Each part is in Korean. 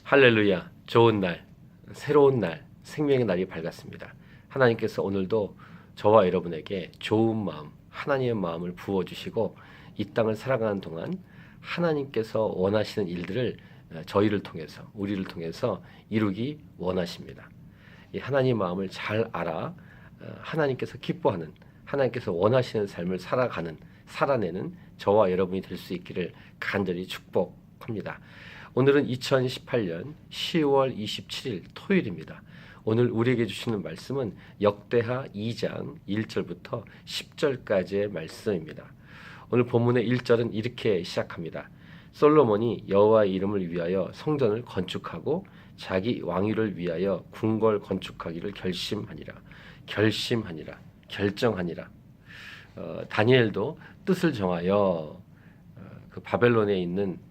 할렐루야. 좋은 날, 새로운 날, 생명의 날이 밝았습니다. 하나님께서 오늘도 저와 여러분에게 좋은 마음, 하나님의 마음을 부어주시고 이 땅을 살아가는 동안 하나님께서 원하시는 일들을 저희를 통해서, 우리를 통해서 이루기 원하십니다. 이 하나님의 마음을 잘 알아 하나님께서 기뻐하는, 하나님께서 원하시는 삶을 살아내는 저와 여러분이 될 수 있기를 간절히 축복합니다. 오늘은 2018년 10월 27일 토요일입니다. 오늘 우리에게 주시는 말씀은 역대하 2장 1절부터 10절까지의 말씀입니다. 오늘 본문의 1절은 이렇게 시작합니다. 솔로몬이 여호와의 이름을 위하여 성전을 건축하고 자기 왕위를 위하여 궁궐 건축하기를 결정하니라. 다니엘도 뜻을 정하여 그 바벨론에 있는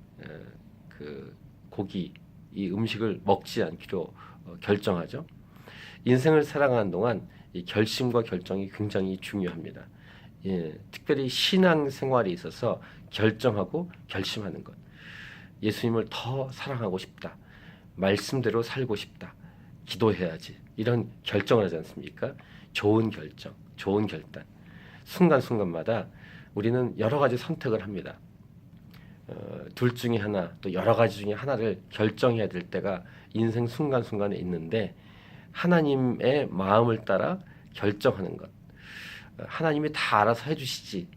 그 고기, 이 음식을 먹지 않기로 결정하죠. 인생을 살아가는 동안 이 결심과 결정이 굉장히 중요합니다. 특별히 신앙 생활에 있어서 결정하고 결심하는 것. 예수님을 더 사랑하고 싶다. 말씀대로 살고 싶다. 기도해야지. 이런 결정을 하지 않습니까? 좋은 결정, 좋은 결단. 순간순간마다 우리는 여러 가지 선택을 합니다. 둘 중에 하나, 또 여러 가지 중에 하나를 결정해야 될 때가 인생 순간순간에 있는데 하나님의 마음을 따라 결정하는 것. 하나님이 다 알아서 해주시지.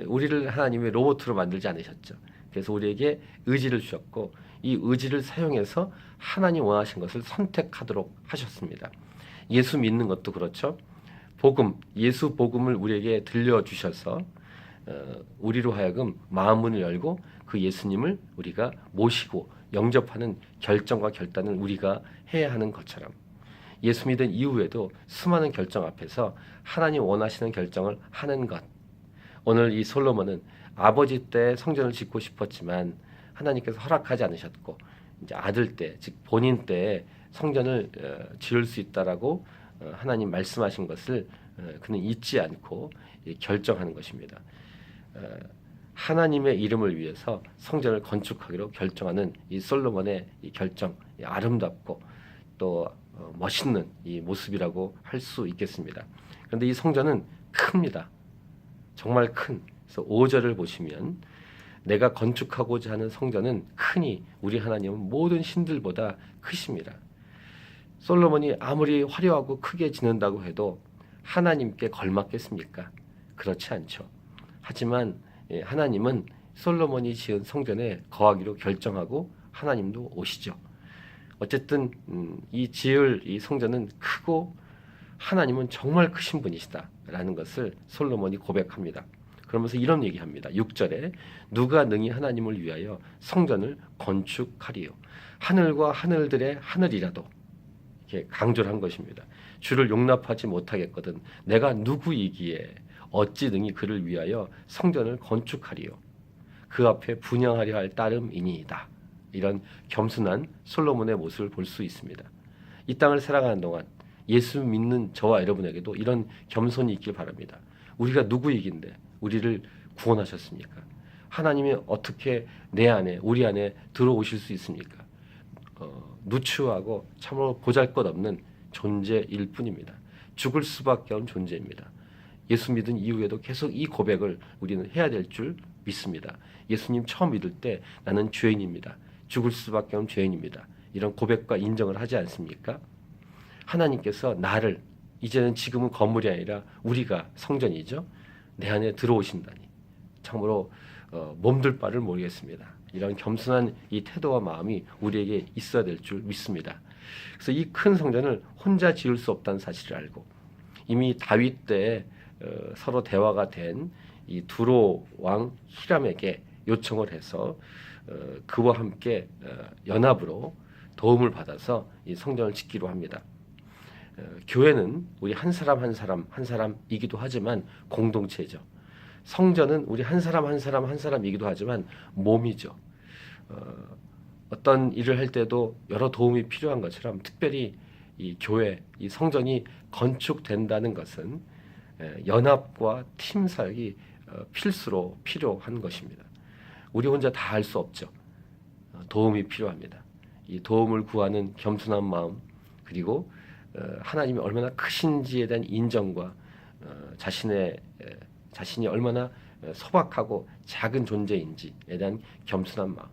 우리를 하나님이 로봇으로 만들지 않으셨죠. 그래서 우리에게 의지를 주셨고 이 의지를 사용해서 하나님 원하신 것을 선택하도록 하셨습니다. 예수 믿는 것도 그렇죠. 예수 복음을 우리에게 들려주셔서 우리로 하여금 마음문을 열고 그 예수님을 우리가 모시고 영접하는 결정과 결단을 우리가 해야 하는 것처럼 예수 믿은 이후에도 수많은 결정 앞에서 하나님 원하시는 결정을 하는 것. 오늘 이 솔로몬은 아버지 때 성전을 짓고 싶었지만 하나님께서 허락하지 않으셨고 이제 아들 때, 즉 본인 때 성전을 지을 수 있다라고 하나님 말씀하신 것을 그는 잊지 않고 결정하는 것입니다. 하나님의 이름을 위해서 성전을 건축하기로 결정하는 이 솔로몬의 이 결정, 아름답고 또 멋있는 이 모습이라고 할 수 있겠습니다. 그런데 이 성전은 큽니다. 정말 큰. 그래서 5절을 보시면 내가 건축하고자 하는 성전은 크니 우리 하나님은 모든 신들보다 크십니다. 솔로몬이 아무리 화려하고 크게 짓는다고 해도 하나님께 걸맞겠습니까? 그렇지 않죠. 하지만 하나님은 솔로몬이 지은 성전에 거하기로 결정하고 하나님도 오시죠. 어쨌든 이 지을 이 성전은 크고 하나님은 정말 크신 분이시다라는 것을 솔로몬이 고백합니다. 그러면서 이런 얘기합니다. 6절에 누가 능히 하나님을 위하여 성전을 건축하리요. 하늘과 하늘들의 하늘이라도 이렇게 강조를 한 것입니다. 주를 용납하지 못하겠거든 내가 누구이기에 어찌 능히 그를 위하여 성전을 건축하리요. 그 앞에 분향하려 할 따름이니이다. 이런 겸손한 솔로몬의 모습을 볼 수 있습니다. 이 땅을 살아가는 동안 예수 믿는 저와 여러분에게도 이런 겸손이 있길 바랍니다. 우리가 누구이긴데 우리를 구원하셨습니까? 하나님이 어떻게 내 안에, 우리 안에 들어오실 수 있습니까? 누추하고 참으로 보잘것없는 존재일 뿐입니다. 죽을 수밖에 없는 존재입니다. 예수 믿은 이후에도 계속 이 고백을 우리는 해야 될 줄 믿습니다. 예수님 처음 믿을 때 나는 죄인입니다. 죽을 수밖에 없는 죄인입니다. 이런 고백과 인정을 하지 않습니까? 하나님께서 나를 이제는 지금은 건물이 아니라 우리가 성전이죠. 내 안에 들어오신다니 참으로 몸둘 바를 모르겠습니다. 이런 겸손한 이 태도와 마음이 우리에게 있어야 될 줄 믿습니다. 그래서 이 큰 성전을 혼자 지을 수 없다는 사실을 알고 이미 다윗 때 서로 대화가 된 이 두로 왕 히람에게 요청을 해서 그와 함께 연합으로 도움을 받아서 이 성전을 짓기로 합니다. 교회는 우리 한 사람 한 사람이기도 하지만 공동체죠. 성전은 우리 한 사람 한 사람이기도 하지만 몸이죠. 어떤 일을 할 때도 여러 도움이 필요한 것처럼 특별히 이 교회, 이 성전이 건축된다는 것은 연합과 팀 사역이 필수로 필요한 것입니다. 우리 혼자 다 할 수 없죠. 도움이 필요합니다. 이 도움을 구하는 겸손한 마음, 그리고 하나님이 얼마나 크신지에 대한 인정과 자신이 얼마나 소박하고 작은 존재인지에 대한 겸손한 마음,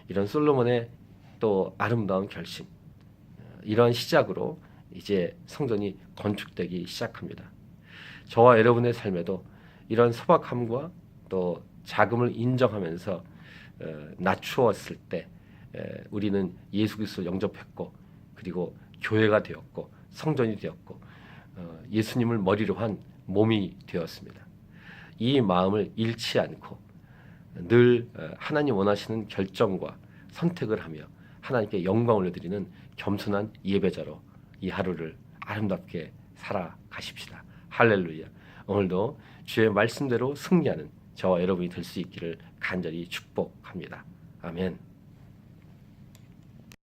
이런 솔로몬의 또 아름다운 결심, 이러한 시작으로 이제 성전이 건축되기 시작합니다. 저와 여러분의 삶에도 이런 소박함과 또 자금을 인정하면서 낮추었을 때 우리는 예수 그리스도를 영접했고, 그리고 교회가 되었고, 성전이 되었고, 예수님을 머리로 한 몸이 되었습니다. 이 마음을 잃지 않고 늘 하나님 원하시는 결정과 선택을 하며 하나님께 영광을 올려드리는 겸손한 예배자로 이 하루를 아름답게 살아가십시다. 할렐루야. 오늘도 주의 말씀대로 승리하는 저와 여러분이 될 수 있기를 간절히 축복합니다. 아멘.